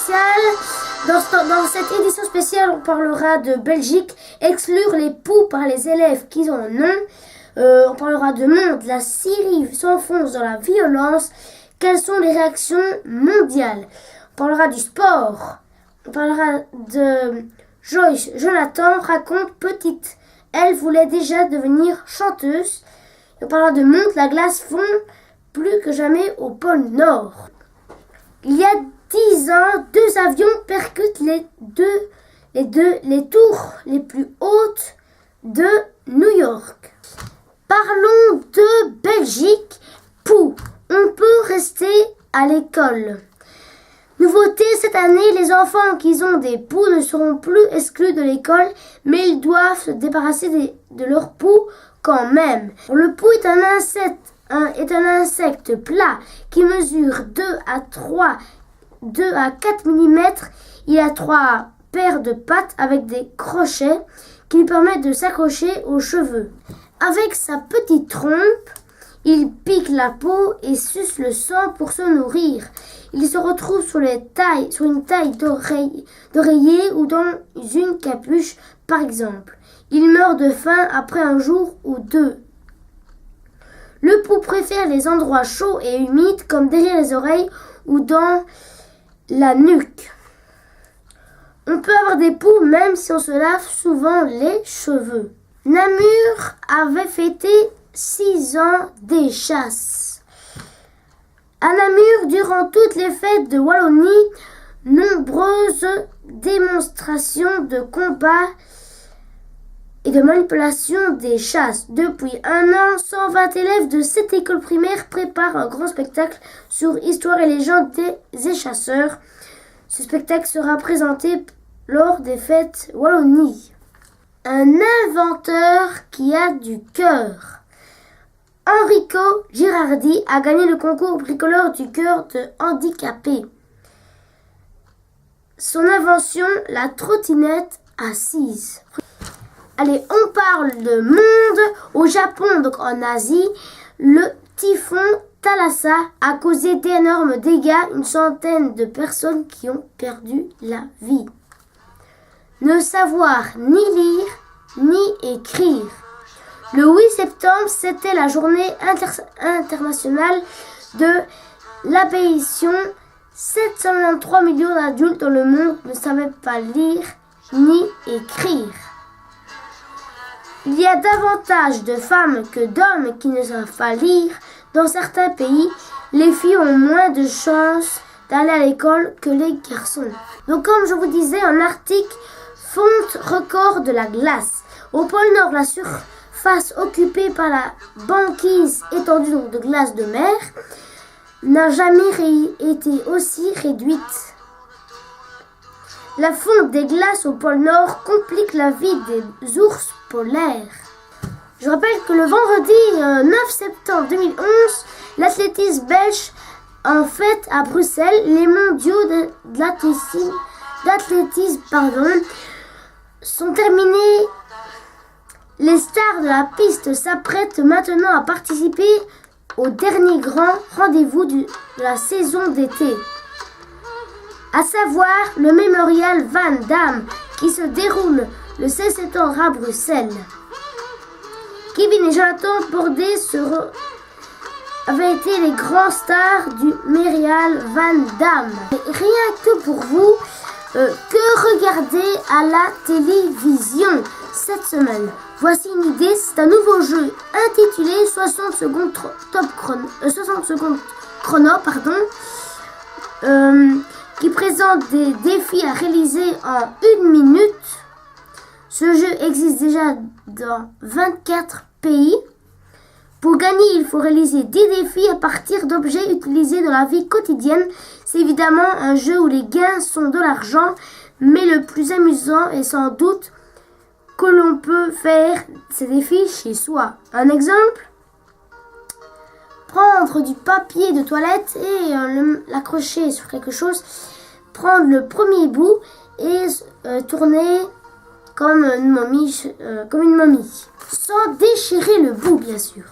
spécial. Dans cette édition spéciale, on parlera de Belgique, exclure les poux par les élèves qui en ont. On parlera de monde, la Syrie s'enfonce dans la violence. Quelles sont les réactions mondiales? On parlera du sport. On parlera de Joyce Jonathan raconte petite. Elle voulait déjà devenir chanteuse. On parlera de monde, la glace fond plus que jamais au pôle Nord. Il y a 10 ans, 2 avions percutent les tours les plus hautes de New York. Parlons de Belgique. Poux, on peut rester à l'école. Nouveauté cette année, les enfants qui ont des poux ne seront plus exclus de l'école, mais ils doivent se débarrasser de leurs poux quand même. Le poux est un insecte plat qui mesure 2 à 4 mm. Il a 3 paires de pattes avec des crochets qui lui permettent de s'accrocher aux cheveux. Avec sa petite trompe, il pique la peau et suce le sang pour se nourrir. Il se retrouve sur une taille d'oreiller ou dans une capuche, par exemple. Il meurt de faim après un jour ou 2. Le poux préfère les endroits chauds et humides comme derrière les oreilles ou dans la nuque. On peut avoir des poux même si on se lave souvent les cheveux. Namur avait fêté 6 ans des chasses. À Namur, durant toutes les fêtes de Wallonie, nombreuses démonstrations de combat et de manipulation des chasses. Depuis un an, 120 élèves de 7 écoles primaires préparent un grand spectacle sur histoire et légende des chasseurs. Ce spectacle sera présenté lors des fêtes Wallonie. Un inventeur qui a du cœur. Enrico Girardi a gagné le concours bricoleur du cœur de handicapé. Son invention, la trottinette assise. Allez, on parle de monde. Au Japon, donc en Asie, le typhon Thalassa a causé d'énormes dégâts, une centaine de personnes qui ont perdu la vie. Ne savoir ni lire ni écrire. Le 8 septembre, c'était la journée internationale de l'abolition. 793 millions d'adultes dans le monde ne savaient pas lire ni écrire. Il y a davantage de femmes que d'hommes qui ne savent pas lire. Dans certains pays, les filles ont moins de chances d'aller à l'école que les garçons. Donc comme je vous disais, en Arctique, fonte record de la glace. Au pôle Nord, la surface occupée par la banquise étendue de glace de mer n'a jamais été aussi réduite. La fonte des glaces au pôle Nord complique la vie des ours polaires. Je rappelle que le vendredi 9 septembre 2011, l'athlétisme belge en fête à Bruxelles. Les mondiaux d'athlétisme sont terminés. Les stars de la piste s'apprêtent maintenant à participer au dernier grand rendez-vous de la saison d'été, à savoir le Mémorial Van Damme qui se déroule le 16 septembre à Bruxelles. Kevin et Jonathan Bordet avaient été les grands stars du Mémorial Van Damme. Et rien que pour vous, que regarder à la télévision cette semaine. Voici une idée, c'est un nouveau jeu intitulé 60 secondes chrono, qui présente des défis à réaliser en 1 minute. Ce jeu existe déjà dans 24 pays. Pour gagner, il faut réaliser 10 défis à partir d'objets utilisés dans la vie quotidienne. C'est évidemment un jeu où les gains sont de l'argent, mais le plus amusant est sans doute que l'on peut faire ces défis chez soi. Un exemple, prendre du papier de toilette et l'accrocher sur quelque chose, prendre le premier bout et tourner comme une momie, sans déchirer le bout bien sûr.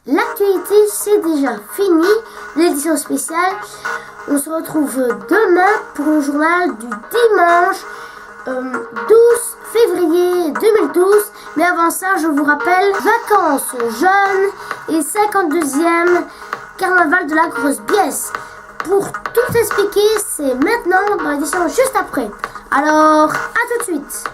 L'actualité, c'est déjà fini. L'édition spéciale. On se retrouve demain pour le journal du dimanche 12 février 2012. Mais avant ça, je vous rappelle, vacances jeunes et 52e carnaval de la Grosse Biesse. Pour tout expliquer, c'est maintenant dans l'édition juste après. Alors, à tout de suite.